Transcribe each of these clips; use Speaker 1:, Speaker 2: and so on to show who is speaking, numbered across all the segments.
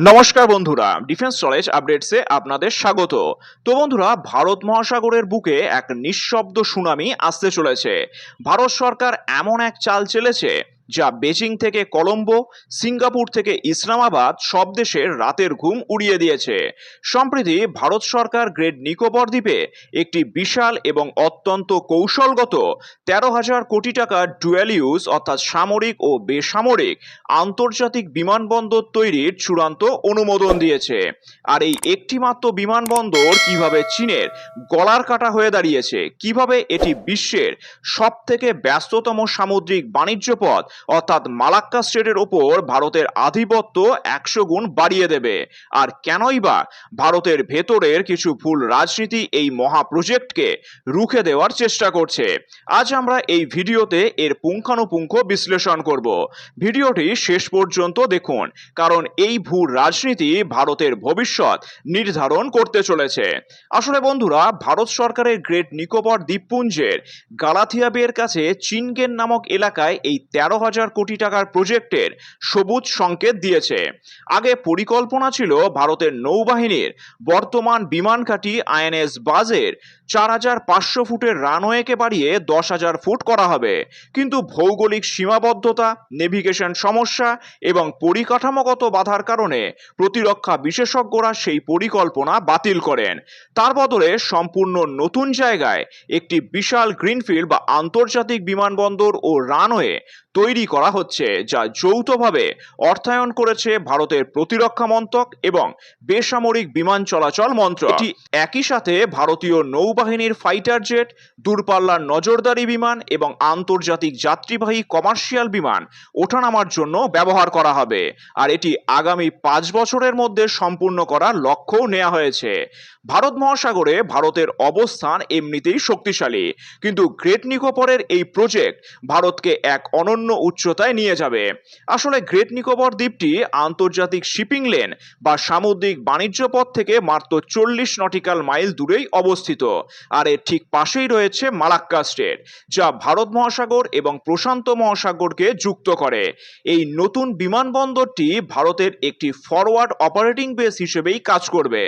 Speaker 1: নমস্কার বন্ধুরা, defence knowledge আপডেটসে আপনাদের স্বাগত। তো বন্ধুরা, ভারত মহাসাগরের বুকে এক নিঃশব্দ সুনামি আসতে চলেছে। ভারত সরকার এমন এক চাল চেলেছে যা বেজিং থেকে কলম্বো, সিঙ্গাপুর থেকে ইসলামাবাদ সব দেশের রাতের ঘুম উড়িয়ে দিয়েছে। সম্প্রতি ভারত সরকার গ্রেট নিকোবর দ্বীপে একটি বিশাল এবং অত্যন্ত কৌশলগত 13,000 কোটি টাকার ডুয়াল ইউজ অর্থাৎ সামরিক ও বেসামরিক আন্তর্জাতিক বিমানবন্দর তৈরির চূড়ান্ত অনুমোদন দিয়েছে। আর এই একটি মাত্র বিমানবন্দর কিভাবে চীনের গলার কাটা হয়ে দাঁড়িয়েছে, কিভাবে এটি বিশ্বের সব থেকে ব্যস্ততম সামুদ্রিক বাণিজ্য পথ অর্থাৎ মালাক্কা স্ট্রেটের ওপর ভারতের আধিপত্য 100 গুণ বাড়িয়ে দেবে, আর কেনই বা ভারতের ভেতরের কিছু ভুল রাজনীতি এই মহা প্রজেক্টকে রুখে দেওয়ার চেষ্টা করছে, আজ আমরা এই ভিডিওতে এর পুঙ্খানুপুঙ্খ বিশ্লেষণ করব। ভিডিওটি শেষ পর্যন্ত দেখুন, কারণ এই ভূ রাজনীতি ভারতের ভবিষ্যৎ নির্ধারণ করতে চলেছে। আসলে বন্ধুরা, ভারত সরকারের গ্রেট নিকোবর দ্বীপপুঞ্জের গালাথিয়া বের কাছে চিনগেন নামক এলাকায় এই 13,000 কোটি টাকার প্রজেক্টের সবুজ সংকেত দিয়েছে। আগে পরিকল্পনা ছিল ভারতের নৌবাহিনীর বর্তমান বিমান ঘাঁটি আইএনএস বাজের 4,500 ফুটের রানওয়েকে বাড়িয়ে 10,000 ফুট করা হবে, কিন্তু ভৌগোলিক সীমাবদ্ধতা, নেভিগেশন সমস্যা এবং পরিকাঠামোগত বাধার কারণে প্রতিরক্ষা বিশেষজ্ঞরা সেই পরিকল্পনা বাতিল করেন। তার বদলে সম্পূর্ণ নতুন জায়গায় একটি বিশাল গ্রিনফিল্ড বা আন্তর্জাতিক বিমানবন্দর ও রানওয়ে তৈরি করা হচ্ছে, যা যৌথভাবে অর্থায়ন করেছে ভারতের প্রতিরক্ষা মন্ত্রক এবং বেসামরিক বিমান চলাচল মন্ত্রক। এটি একই সাথে ভারতীয় নৌবাহিনীর ফাইটার জেট, দূরপাল্লার নজরদারি বিমান এবং আন্তর্জাতিক যাত্রীবাহী কমার্শিয়াল বিমান ওঠানামার জন্য ব্যবহার করা হবে। আর এটি আগামী 5 বছরের মধ্যে সম্পূর্ণ করার লক্ষ্যও নেওয়া হয়েছে। ভারত মহাসাগরে ভারতের অবস্থান এমনিতেই শক্তিশালী, কিন্তু গ্রেট নিকোবরের এই প্রজেক্ট ভারতকে এক অনন্য উচ্চতায় নিয়ে যাবে। আসলে গ্রেট নিকোবর দ্বীপটি আন্তর্জাতিক শিপিং লেন বা সামুদ্রিক বাণিজ্য পথ থেকে মাত্র 40 নটিক্যাল মাইল দূরেই অবস্থিত। আর এর ঠিক পাশেই রয়েছে মালাক্কা স্ট্রেট, যা ভারত মহাসাগর এবং প্রশান্ত মহাসাগরকে যুক্ত করে। এই নতুন বিমানবন্দরটি ভারতের একটি ফরওয়ার্ড অপারেটিং বেস হিসেবেই কাজ করবে,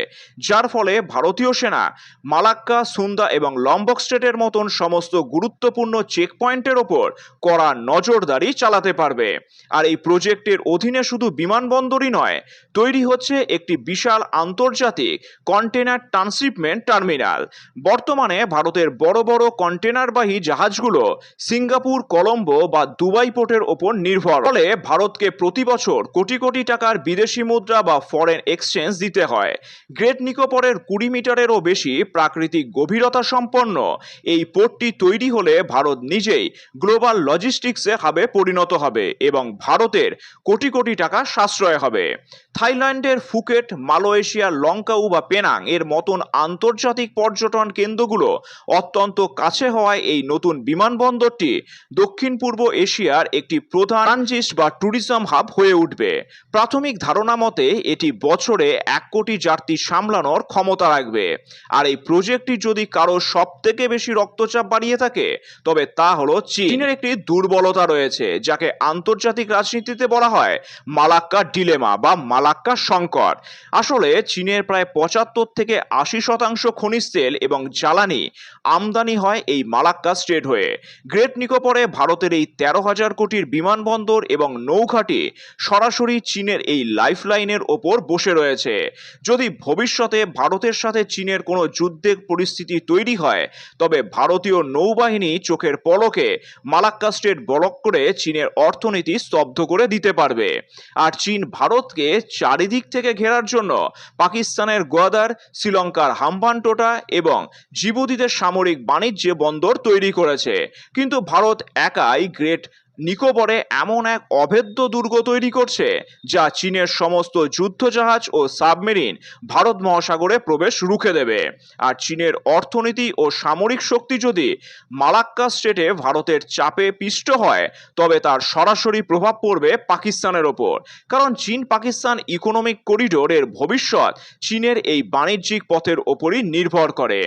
Speaker 1: যার ফলে ভারতীয় সেনা মালাক্কা, সুন্দা এবং লম্বক স্ট্রেটের মতন সমস্ত গুরুত্বপূর্ণ চেকপয়েন্টের ওপর কড়া নজরদারি চালাতে পারবে। আর এই প্রজেক্টের অধীনে শুধু বিমানবন্দরই নয়, তৈরি হচ্ছে একটি বিশাল আন্তর্জাতিক কন্টেনার ট্রান্সশিপমেন্ট টার্মিনাল। বর্তমানে ভারতের বড় বড় কন্টেনারবাহী জাহাজগুলো সিঙ্গাপুর, কলম্বো বা দুবাই পোর্টের ওপর নির্ভর, ফলে ভারতকে প্রতি বছর কোটি কোটি টাকার বিদেশি মুদ্রা বা ফরেন এক্সচেঞ্জ দিতে হয়। গ্রেট নিকোবরের 20 মিটারেরও বেশি প্রাকৃতিক গভীরতা সম্পন্ন এই পোর্টটি তৈরি হলে ভারত নিজেই গ্লোবাল লজিস্টিক্সে হাবে পরিণত হবে এবং ভারতের কোটি কোটি টাকা সাশ্রয় হবে। থাইল্যান্ডের ফুকেট, মালয়েশিয়ার লঙ্কাউ বা পেনাং এর মতন আন্তর্জাতিক পর্যটন কেন্দ্রগুলো অত্যন্ত কাছে হওয়ায় এই নতুন বিমানবন্দরটি দক্ষিণ পূর্ব এশিয়ার একটি প্রধান ট্রানজিট বা ট্যুরিজম হাব হয়ে উঠবে। প্রাথমিক ধারণা মতে এটি বছরে 1 কোটি যাত্রী সামলানোর ক্ষমতা রাখবে। আর এই প্রজেক্টটি যদি কারো সব থেকে বেশি রক্তচাপ বাড়িয়ে থাকে, তবে তা হলো চীনের একটি দুর্বলতা রয়েছে, যাকে আন্তর্জাতিক রাজনীতিতে বলা হয় মালাক্কা ডিলেমা বা মালাক্কা সংকট। আসলে চীনের প্রায় 75 থেকে 80% খনিজ তেল এবং জ্বালানি আমদানি হয় এই মালাক্কা স্ট্রেট হয়ে। গ্রেট নিকোবরে ভারতের এই 13,000 কোটির বিমানবন্দর এবং নৌঘাটি সরাসরি চীনের এই লাইফলাইনের ওপর বসে রয়েছে। যদি ভবিষ্যতে ভারতের সাথে চীনের কোনো যুদ্ধের পরিস্থিতি তৈরি হয়, তবে ভারতীয় নৌবাহিনী চোখের পলকে মালাক্কা স্ট্রেট ব্লক করে চীনের অর্থনীতি স্তব্ধ করে দিতে পারবে। আর চীন ভারতকে চারিদিক থেকে ঘেরার জন্য পাকিস্তানের গোয়াদার, শ্রীলঙ্কার হাম্বানটোটা এবং জিবুতিতে সামরিক বাণিজ্যে বন্দর তৈরি করেছে, কিন্তু ভারত একাই গ্রেট নিকোবরে এমন এক অভেদ্য দুর্গ তৈরি করছে যা চীনের সমস্ত যুদ্ধজাহাজ ও সাবমেরিন ভারত মহাসাগরে প্রবেশ রুখে দেবে। আর চীনের অর্থনীতি ও সামরিক শক্তি যদি মালাক্কা স্ট্রেটে ভারতের চাপে পিষ্ট হয়, তবে তার সরাসরি প্রভাব পড়বে পাকিস্তানের ওপর, কারণ চীন পাকিস্তান ইকোনমিক করিডোর এর ভবিষ্যৎ চীনের এই বাণিজ্যিক পথের ওপরই নির্ভর করে।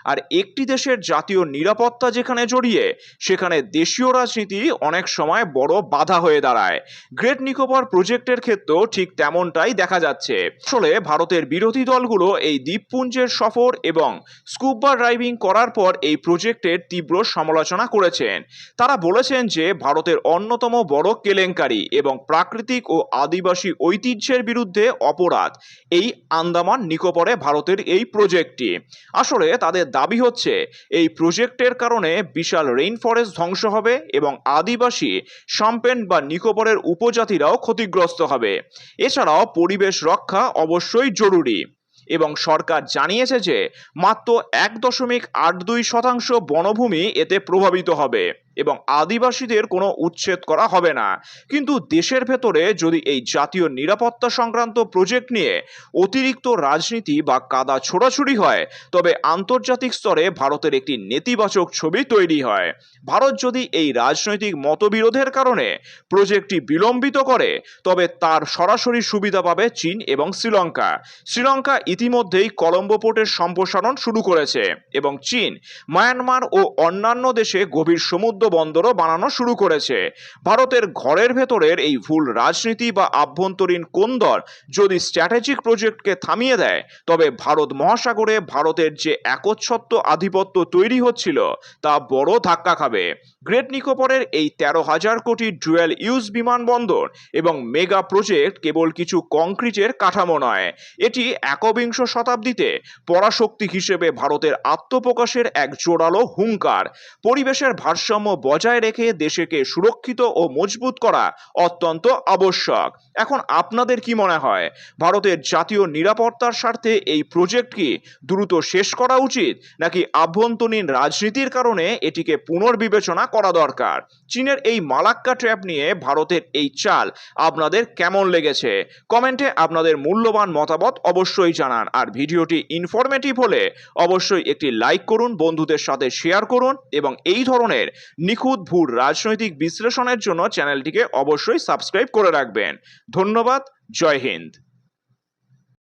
Speaker 1: আর একটি দেশের জাতীয় নিরাপত্তা যেখানে জড়িয়ে, সেখানে দেশীয় রাজনীতি অনেক সময় সময় বড় বাধা হয়ে দাঁড়ায়। গ্রেট নিকোবর প্রজেক্টের ক্ষেত্রেও ঠিক তেমনটাই দেখা যাচ্ছে। আসলে ভারতের বিরোধী দলগুলো এই দ্বীপপুঞ্জের সফর এবং স্কুবা ড্রাইভিং করার পর এই প্রজেক্টের তীব্র সমালোচনা করেছেন। তারা বলেছেন যে ভারতের অন্যতম বড় কেলেঙ্কারি এবং প্রাকৃতিক ও আদিবাসী ঐতিহ্যের বিরুদ্ধে অপরাধ এই আন্দামান নিকোবরে ভারতের এই প্রজেক্টটি। আসলে তাদের দাবি হচ্ছে এই প্রজেক্টের কারণে বিশাল রেইন ফরেস্ট ধ্বংস হবে এবং আদিবাসী শাম্পেন বা নিকোবরের উপজাতিরাও ক্ষতিগ্রস্ত হবে। এছাড়াও পরিবেশ রক্ষা অবশ্যই জরুরি এবং সরকার জানিয়েছে যে মাত্র 1.82% বনভূমি এতে প্রভাবিত হবে এবং আদিবাসীদের কোনো উচ্ছেদ করা হবে না। কিন্তু দেশের ভেতরে যদি এই জাতীয় নিরাপত্তা সংক্রান্ত প্রজেক্ট নিয়ে অতিরিক্ত রাজনীতি বা কাদা ছোড়াছুড়ি হয়, তবে আন্তর্জাতিক স্তরে ভারতের একটি নেতিবাচক ছবি তৈরি হয়। ভারত যদি এই রাজনৈতিক মতবিরোধের কারণে প্রজেক্টটি বিলম্বিত করে, তবে তার সরাসরি সুবিধা পাবে চীন এবং শ্রীলঙ্কা। শ্রীলঙ্কা ইতিমধ্যেই কলম্বো পোর্টের সম্প্রসারণ শুরু করেছে এবং চীন মায়ানমার ও অন্যান্য দেশে গভীর সমুদ্র বন্দরও বানানো শুরু করেছে। ভারতের ঘরের ভেতরের এই ভুল রাজনীতি বা আভ্যন্তরীণ কোন্দল যদি স্ট্র্যাটেজিক প্রজেক্টকে থামিয়ে দেয়, তবে ভারত মহাসাগরে ভারতের যে একচ্ছত্ব আধিপত্য তৈরি হচ্ছিল তা বড় ধাক্কা খাবে। গ্রেট নিকোবরের এই 13,000 কোটি ডুয়েল ইউজ বিমানবন্দর এবং মেগা প্রজেক্ট কেবল কিছু কংক্রিটের কাঠামো নয়, এটি একবিংশ শতাব্দীতে পরাশক্তি হিসেবে ভারতের আত্মপ্রকাশের এক জোরালো হুঙ্কার। পরিবেশের ভারসাম্য বজায় রেখে দেশকে সুরক্ষিত ও মজবুত করা অত্যন্ত আবশ্যক। এখন আপনাদের কি মনে হয়, ভারতের জাতীয় নিরাপত্তার স্বার্থে এই প্রজেক্ট কি দ্রুত শেষ করা উচিত, নাকি আভ্যন্তরীণ রাজনীতির কারণে এটিকে পুনর্বিবেচনা করা দরকার? চীনের এই মালাক্কা ট্র্যাপ নিয়ে ভারতের এই চাল আপনাদের কেমন লেগেছে? কমেন্টে আপনাদের মূল্যবান মতামত অবশ্যই জানান। আর ভিডিওটি ইনফরমেটিভ হলে অবশ্যই একটি লাইক করুন, বন্ধুদের সাথে শেয়ার করুন এবং এই ধরনের নিখুঁত ভূ রাজনৈতিক বিশ্লেষণের জন্য চ্যানেলটিকে অবশ্যই সাবস্ক্রাইব করে রাখবেন। ধন্যবাদ। জয় হিন্দ।